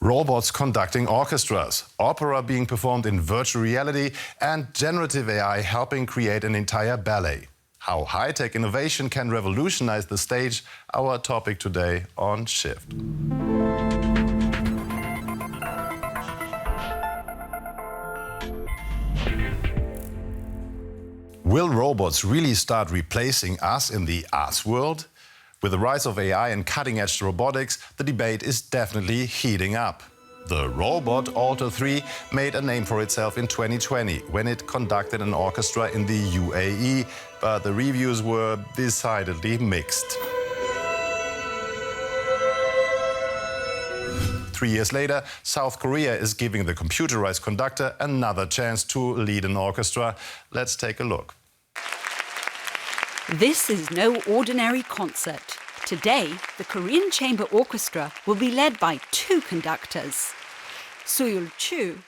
Robots conducting orchestras, opera being performed in virtual reality, and generative AI helping create an entire ballet. How high-tech innovation can revolutionize the stage, our topic today on Shift. Will robots really start replacing us in the arts world? With the rise of AI and cutting-edge robotics, the debate is definitely heating up. The robot Alter 3 made a name for itself in 2020 when it conducted an orchestra in the UAE, but the reviews were decidedly mixed. 3 years later, South Korea is giving the computerized conductor another chance to lead an orchestra. Let's take a look. This is no ordinary concert. Today, the Korean Chamber Orchestra will be led by two conductors, Soyul Chu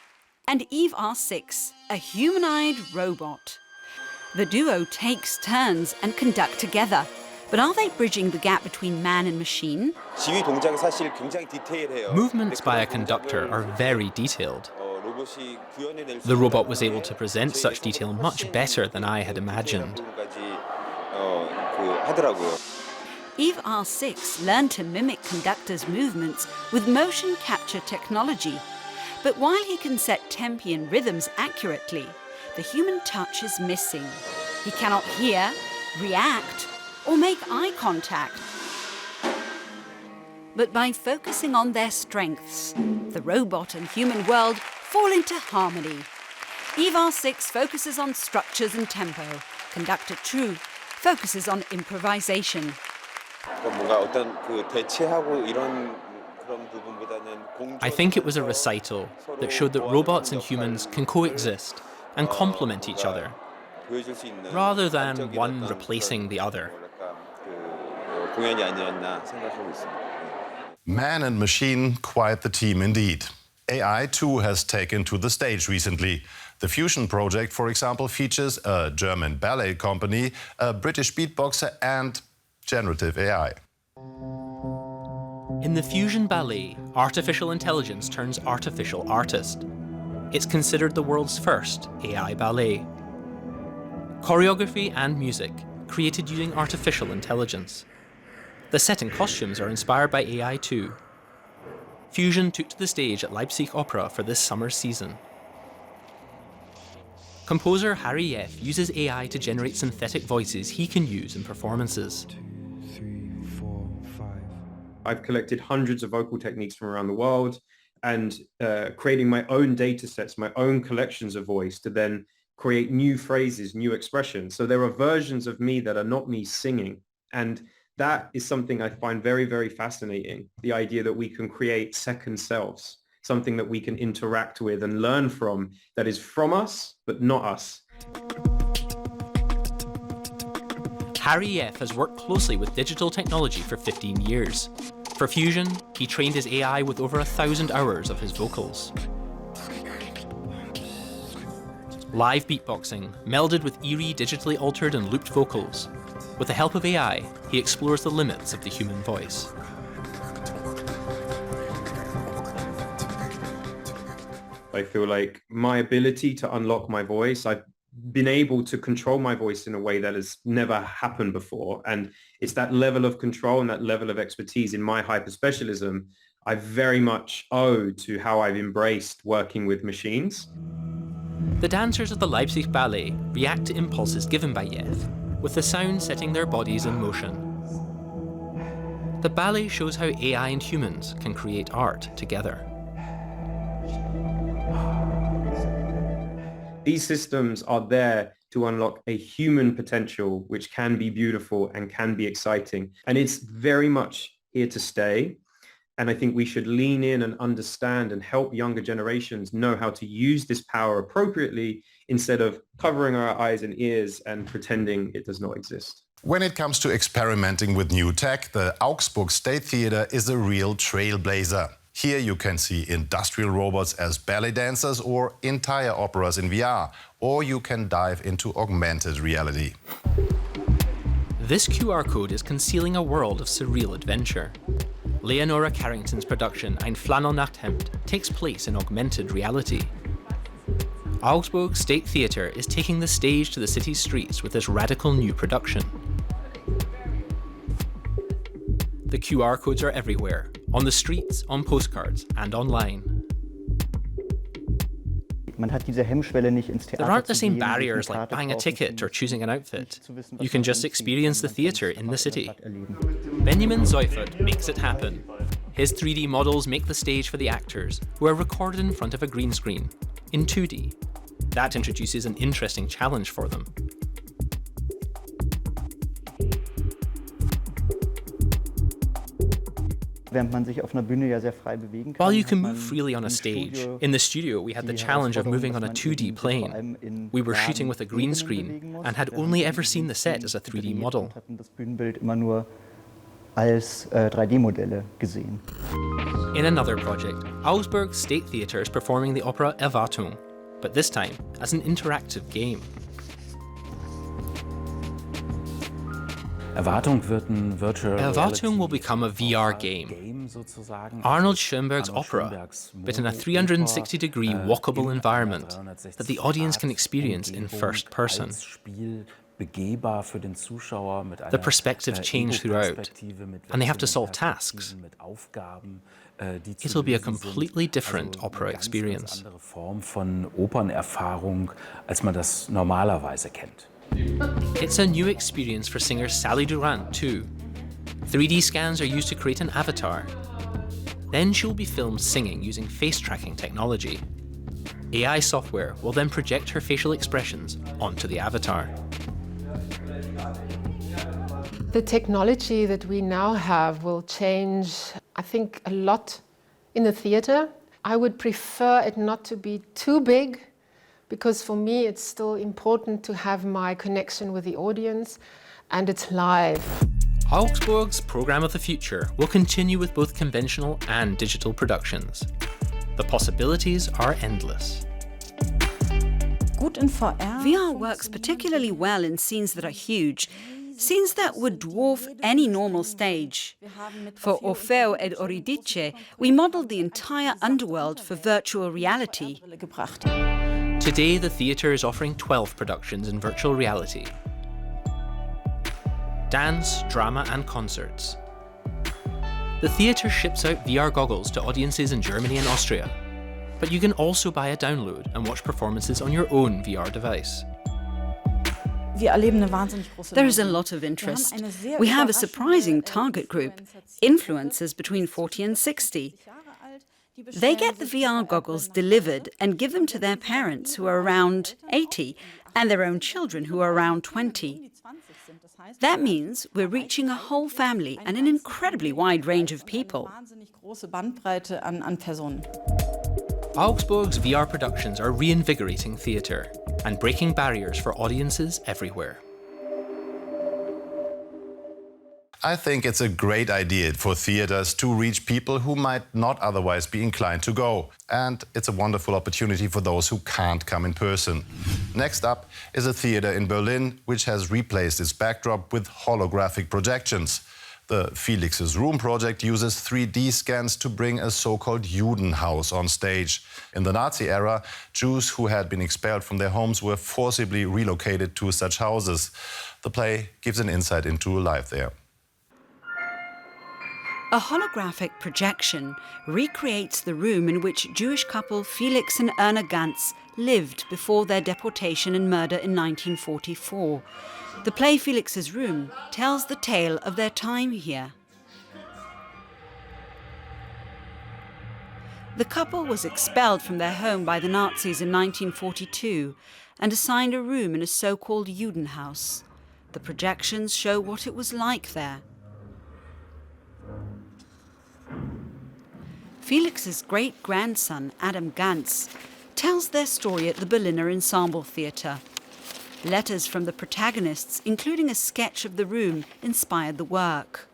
and Eve R6, a human-eyed robot. The duo takes turns and conduct together. But are they bridging the gap between man and machine? Movements by a conductor are very detailed. The robot was able to present such detail much better than I had imagined. Eve R6 learned to mimic conductors' movements with motion capture technology. But while he can set tempi and rhythms accurately, the human touch is missing. He cannot hear, react, or make eye contact. But by focusing on their strengths, the robot and human world fall into harmony. Eve R6 focuses on structures and tempo. Conductor Chu focuses on improvisation. I think it was a recital that showed that robots and humans can coexist and complement each other, rather than one replacing the other. Man and machine, quite the team indeed. AI too has taken to the stage recently. The Fusion project, for example, features a German ballet company, a British beatboxer and generative AI. In the Fusion ballet, artificial intelligence turns artificial artist. It's considered the world's first AI ballet. Choreography and music created using artificial intelligence. The set and costumes are inspired by AI too. Fusion took to the stage at Leipzig Opera for this summer season. Composer Harry F. uses AI to generate synthetic voices he can use in performances. I've collected hundreds of vocal techniques from around the world and creating my own data sets, my own collections of voice to then create new phrases, new expressions. So there are versions of me that are not me singing. And that is something I find very, very fascinating. The idea that we can create second selves, something that we can interact with and learn from that is from us, but not us. Harry F. has worked closely with digital technology for 15 years. For Fusion, he trained his AI with over 1,000 hours of his vocals. Live beatboxing, melded with eerie, digitally altered and looped vocals. With the help of AI, he explores the limits of the human voice. I feel like my ability to unlock my voice, I've been able to control my voice in a way that has never happened before. And it's that level of control and that level of expertise in my hyperspecialism I very much owe to how I've embraced working with machines. The dancers of the Leipzig Ballet react to impulses given by Yef, with the sound setting their bodies in motion. The ballet shows how AI and humans can create art together. These systems are there to unlock a human potential which can be beautiful and can be exciting. And it's very much here to stay. And I think we should lean in and understand and help younger generations know how to use this power appropriately instead of covering our eyes and ears and pretending it does not exist. When it comes to experimenting with new tech, the Augsburg State Theatre is a real trailblazer. Here you can see industrial robots as ballet dancers or entire operas in VR, or you can dive into augmented reality. This QR code is concealing a world of surreal adventure. Leonora Carrington's production Ein Flannelnachthemd takes place in augmented reality. Augsburg State Theatre is taking the stage to the city's streets with this radical new production. The QR codes are everywhere, on the streets, on postcards, and online. There aren't the same barriers like buying a ticket or choosing an outfit. You can just experience the theatre in the city. Benjamin Seufert makes it happen. His 3D models make the stage for the actors, who are recorded in front of a green screen, in 2D. That introduces an interesting challenge for them. While you can move freely on a stage, in the studio we had the challenge of moving on a 2D plane. We were shooting with a green screen and had only ever seen the set as a 3D model. In another project, Augsburg State Theatre is performing the opera Erwartung, but this time as an interactive game. Erwartung will become a VR game. Arnold Schoenberg's opera, but in a 360-degree walkable environment that the audience can experience in first person. The perspectives change throughout, and they have to solve tasks. It'll be a completely different opera experience. It's a new experience for singer Sally Durant too. 3D scans are used to create an avatar. Then she'll be filmed singing using face tracking technology. AI software will then project her facial expressions onto the avatar. The technology that we now have will change, I think, a lot in the theatre. I would prefer it not to be too big, because for me it's still important to have my connection with the audience, and it's live. Augsburg's Programme of the Future will continue with both conventional and digital productions. The possibilities are endless. VR works particularly well in scenes that are huge, scenes that would dwarf any normal stage. For Orfeo ed Euridice, we modelled the entire underworld for virtual reality. Today, the theatre is offering 12 productions in virtual reality. Dance, drama and concerts. The theatre ships out VR goggles to audiences in Germany and Austria. But you can also buy a download and watch performances on your own VR device. There is a lot of interest. We have a surprising target group, influencers between 40 and 60. They get the VR goggles delivered and give them to their parents who are around 80 and their own children who are around 20. That means we're reaching a whole family and an incredibly wide range of people. Augsburg's VR productions are reinvigorating theatre and breaking barriers for audiences everywhere. I think it's a great idea for theatres to reach people who might not otherwise be inclined to go. And it's a wonderful opportunity for those who can't come in person. Next up is a theatre in Berlin, which has replaced its backdrop with holographic projections. The Felixs Room project uses 3D scans to bring a so-called Judenhaus on stage. In the Nazi era, Jews who had been expelled from their homes were forcibly relocated to such houses. The play gives an insight into life there. A holographic projection recreates the room in which Jewish couple Felix and Erna Gantz lived before their deportation and murder in 1944. The play Felixs Room tells the tale of their time here. The couple was expelled from their home by the Nazis in 1942 and assigned a room in a so-called Judenhaus. The projections show what it was like there. Felix's great-grandson, Adam Gantz, tells their story at the Berliner Ensemble Theatre. Letters from the protagonists, including a sketch of the room, inspired the work.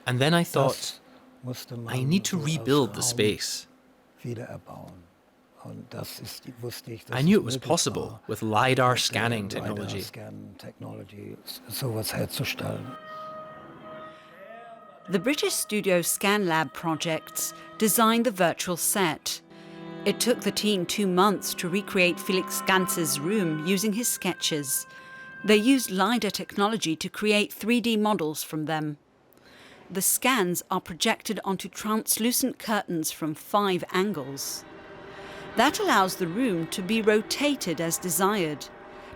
And then I thought, I need to rebuild the space. I knew it was possible with LiDAR scanning technology. The British studio ScanLab Projects designed the virtual set. It took the team 2 months to recreate Felixs room using his sketches. They used LiDAR technology to create 3D models from them. The scans are projected onto translucent curtains from 5 angles. That allows the room to be rotated as desired.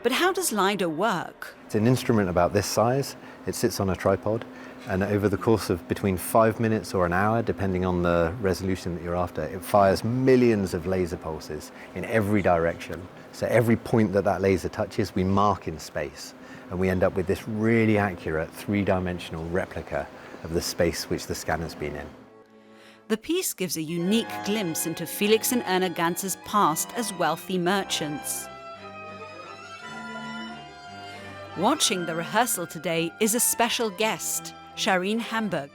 But how does LiDAR work? It's an instrument about this size. It sits on a tripod, and over the course of between 5 minutes or an hour, depending on the resolution that you're after, it fires millions of laser pulses in every direction. So every point that that laser touches, we mark in space, and we end up with this really accurate 3-dimensional replica of the space which the scanner's been in. The piece gives a unique glimpse into Felix and Erna Ganz's past as wealthy merchants. Watching the rehearsal today is a special guest, Shireen Hamburg.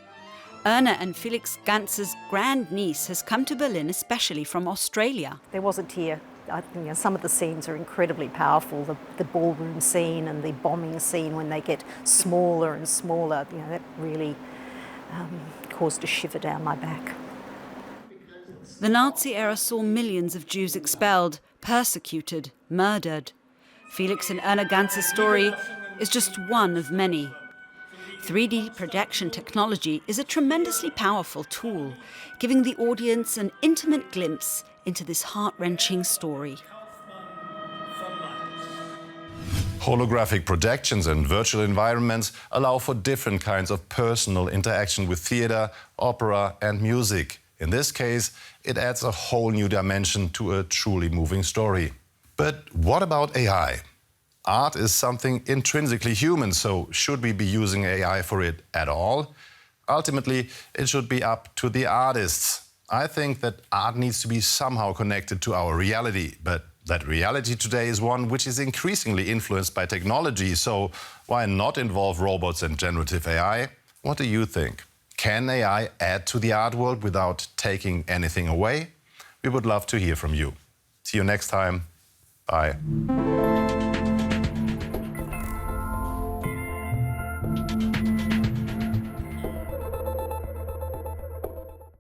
Erna and Felixs Ganz's grandniece has come to Berlin especially from Australia. There wasn't here. I think, some of the scenes are incredibly powerful. The ballroom scene and the bombing scene when they get smaller and smaller, that really caused a shiver down my back. The Nazi era saw millions of Jews expelled, persecuted, murdered. Felix and Erna Ganz's story is just one of many. 3D projection technology is a tremendously powerful tool, giving the audience an intimate glimpse into this heart-wrenching story. Holographic projections and virtual environments allow for different kinds of personal interaction with theatre, opera and music. In this case, it adds a whole new dimension to a truly moving story. But what about AI? Art is something intrinsically human, so should we be using AI for it at all? Ultimately, it should be up to the artists. I think that art needs to be somehow connected to our reality, but that reality today is one which is increasingly influenced by technology, so why not involve robots and generative AI? What do you think? Can AI add to the art world without taking anything away? We would love to hear from you. See you next time. Bye.